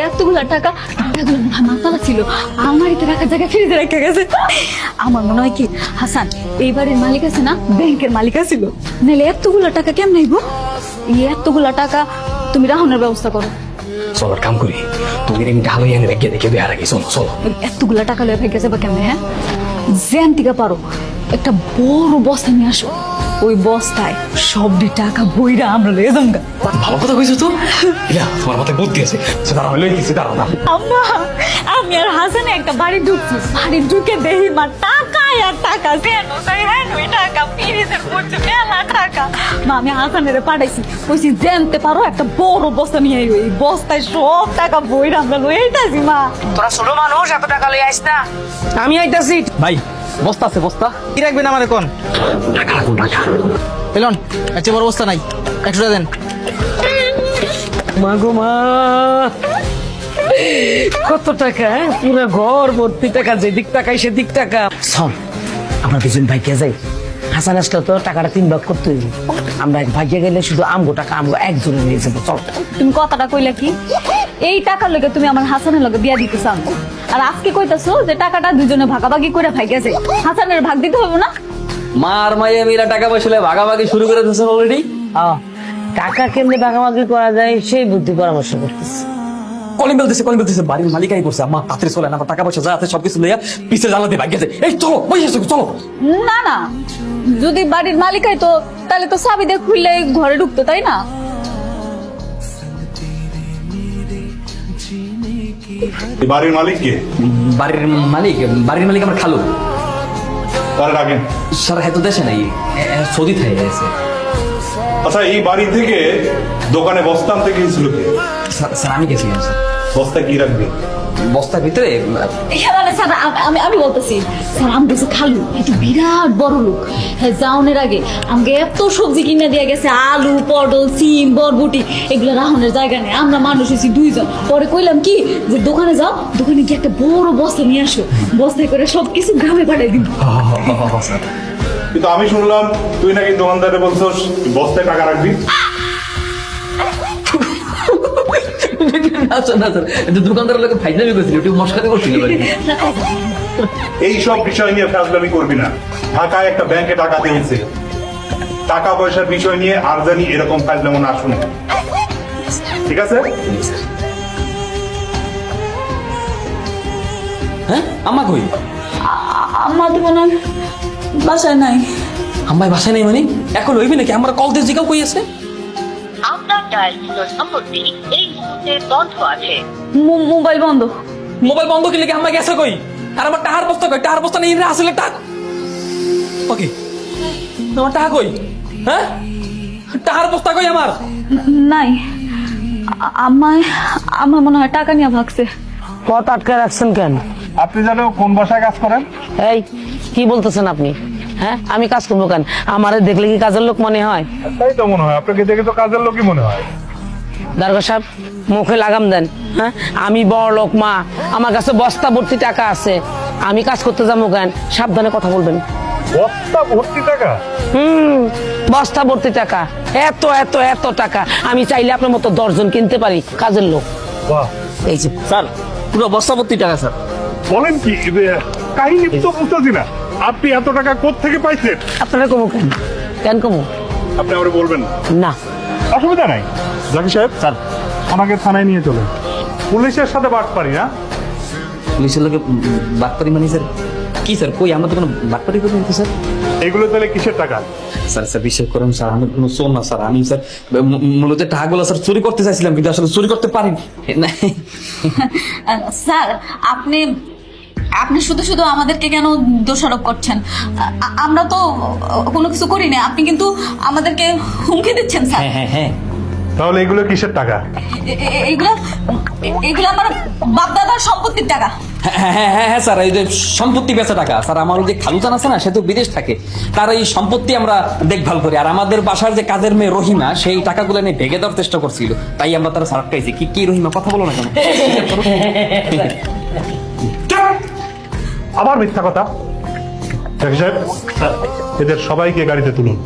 এতগুলা টাকা মাতালা ছিল আমারিতে রাখার জায়গায় ফ্রিজে রেখে গেছে। আমার মনে হয় কি হাসান এই বাড়ির মালিক আছে না, ব্যাংকের মালিক ছিল, নাহলে এতগুলা টাকা কেমন আইব? এতগুলা টাকা তুমি রাহনের ব্যবস্থা করো। চলো কাম করি, তুমি আমি ঢালো এনে রেখে দেখে দেওয়ার আগে চলো চলো। এতগুলা টাকা লয়ে ভেঙে যাবে কেমনে? হ্যাঁ, জ্যান থেকে পারো একটা বড় বস্তা নিয়ে আসো, ওই বস্তায় সবটি টাকা বইরা আমরা লয়ে যাবো। ভালো কথা কইছো তো, ইলা তোমার মাথায় বুদ্ধি আছে। দাঁড়াও হইলো কিছু দাঁড়াও না। আম্মা, আমি আর হাসানে একটা বাড়ি ঢুকছি, বাড়ি ঢুকে দেখি মা টাকা আর টাকা, টাকা ফ্রিজের মধ্যে মেলা টাকা। মা আমি হাসানের পাঠাইছি, কইছি জানতে পারো একটা বড় বস্তা নিয়ে আইও, এই বস্তায় সব টাকা বইরা আমরা লয়ে আইতাছি। মা তোরা ছোট মানুষ, এত টাকা লই আইস না। আমি আইতাছি ভাই, বস্তা আছে বস্তা। কি রাখবেন আমার এখন? টাকা রাখুন টাকা। এলন, আচ্ছা বড় বস্তা নাই, 100 টাকা দেন। মা গো মা, কত টাকা! পুরো ঘর ভর্তি টাকা, যেদিক টাকাই সেদিক টাকা। শোন, আমরা দুজন ভাইকে যাই। হাসান আসলে তো টাকাটা 3 ভাগ করতে হইব। আমরা এক ভাইকে গেলে শুধু আমগো টাকা আমগো একজনে নিয়ে যাবো। চল। তুমি কথাটা কইলা কি? এই টাকার লগে তুমি আমার হাসানের লগে বিয়া দিতে চাও, আর আজকে কইতাছো যে টাকাটা দুজনে ভাগাভাগি করে ভাইগে যায়, হাসানের ভাগ দিতে হবে না? মার মাইয়া মিলা টাকা পয়সা ভাগাভাগি শুরু করে দিয়েছেন অলরেডি। টাকা কেমনে ভাগাভাগি করা যায় সেই বুদ্ধি পরামর্শ করতেছি। কলিং বেলতেছে বাড়ির মালিকাই করছে। আমার তাড়াতাড়ি চলে না, টাকা পয়সা যা আছে সবকিছু লইয়া পিছের জানাতে ভাগ গেছে। এই চলো পয়সা চলো। না না, যদি বাড়ির মালিকাই তো তাহলে তো চাবি দিয়ে খুললে ঘরে ঢুকতো, তাই না? বাড়ির মালিক কে? বাড়ির মালিক আমার খালু। তার রাখেন। স্যার হয়তো দেশে নাই, সৌদি থেকে গেছে। আচ্ছা, এই বাড়ি থেকে দোকানে বস্তা আনতে গিয়েছিল কে? স্যার আমি গেছিলাম স্যার। বস্তায় কি রাখবে? বস্তার ভিতরে মানে স্যার আমি বলতেছি স্যার, আমি গেছি খালু, এত বিরাট বড় লোক। হ্যাঁ, যাওনের আগে আমাকে এত সবজি কিনে দিয়ে গেছে, আলু পটল সিম বরবটি, এগুলো রাহনের জায়গা নেই। আমরা মানুষ হয়েছি 2 জন। পরে কইলাম কি যে দোকানে যাও, দোকানে গিয়ে একটা বড় বস্তা নিয়ে আসো, বস্তায় করে সবকিছু গ্রামে পাঠাই দিব। কিন্তু আমি শুনলাম তুই নাকি দোকানদারে বলছস বস্তায় টাকা রাখবি। দোকানদার লোক ফাইজলামি করছিল, একটু মশকাতে করছিল। এই সব বিষয় নিয়ে ফাজলামি করবি না। ঢাকায় একটা ব্যাংকে টাকা দিয়েছে, টাকা পয়সার বিষয় নিয়ে আর জানি এরকম ফাজলামো না শুনে, ঠিক আছে? হ্যাঁ, আম্মা কই? আমার তো মনে হয় বাসায় নাই। আম্মাই বাসায় নেই মানে? এখন লইবি নাকি? আমার কল দিয়ে জিগাও কই আছে? আপনার ডায়ালকৃত নম্বরটি এই মুহূর্তে বন্ধ আছে। মোবাইল বন্ধ। মোবাইল বন্ধ করলে কি আম্মা গেছে কই? আর আমার টাকার বস্তা কই? টাকার বস্তা নেই, আসলে টাকা ওকে। আমার টাকা কই? হ্যাঁ, টাকার বস্তা কই আমার? নাই, আমার মনে হয় টাকা নিয়ে ভাগছে। পথ আটকে রাখছেন কেন? আপনি জানো কোন বাসায় কাজ করেন? এই কি বলতেছেন আপনি? হ্যাঁ, আমি কাজ করবো কেন? আমারে দেখলে কি কাজের লোক মনে হয়? তাই তো মনে হয়, আপনাকে দেখে তো কাজের লোকই মনে হয়। দারোগা সাহেব, মুখে লাগাম দেন। হ্যাঁ, আমি বড় লোক মা, আমার কাছে বস্তা ভর্তি টাকা আছে, আমি কাজ করতে যাবো কেন? সাবধানে কথা বলবেন। বস্তা ভর্তি টাকা? বস্তা ভর্তি টাকা, এত এত এত টাকা আমি চাইলে আপনার মতো 10 জন কিনতে পারি কাজের লোক। বাহ, এই যে স্যার, পুরো বস্তা ভর্তি টাকা স্যার। বলেন কি? কাহিনী তো বুঝতেছি না। আপনি এত টাকা কোত্থেকে পাইছেন? আপনারা কমু কেন? কেন কমু? আপনি আমার বলবেন না। অসুবিধা নাই। জাকি সাহেব, স্যার আমাকে থানায় নিয়ে চলেন। পুলিশের সাথে বাট পারি না। পুলিশের লোকে বাটপারি মানে স্যার কি? স্যার কই, আমরা তো কোনো বাটপারি করি না স্যার। এগুলো তাহলে কিসের টাকা? স্যার বিশ্বাস করেন স্যার, আমি কোনো চোর না স্যার। আমি স্যার মূলত টাকাগুলো স্যার চুরি করতে চাইছিলাম, কিন্তু আসলে চুরি করতে পারিনি। স্যার আপনি শুধু শুধু আমাদেরকে কেন দোষারোপ করছেন? আমরা তো কোনো কিছু করি না, আপনি কিন্তু আমাদেরকে হুমকি দিচ্ছেন স্যার। হ্যাঁ হ্যাঁ, তাহলে এগুলো কিসের টাকা? এগুলো আমার বাপদাদার সম্পত্তির টাকা। হ্যাঁ হ্যাঁ হ্যাঁ হ্যাঁ স্যার, এই যে সম্পত্তি বেচা টাকা স্যার। আমার যে খালুজান আছে না, সে তো বিদেশ থাকে, তার এই সম্পত্তি আমরা দেখভাল করি। আর আমাদের বাসার যে কাজের মেয়ে রহিমা, সেই টাকাগুলো নিয়ে ভেঙে দেওয়ার চেষ্টা করছিল, তাই আমরা তারা সারাপ খাইছি। কি রহিমা, কথা বলো না কেন? আবার মিথ্যা কথা। জাকি সাহেব, এদের সবাইকে গাড়িতে তুলুন।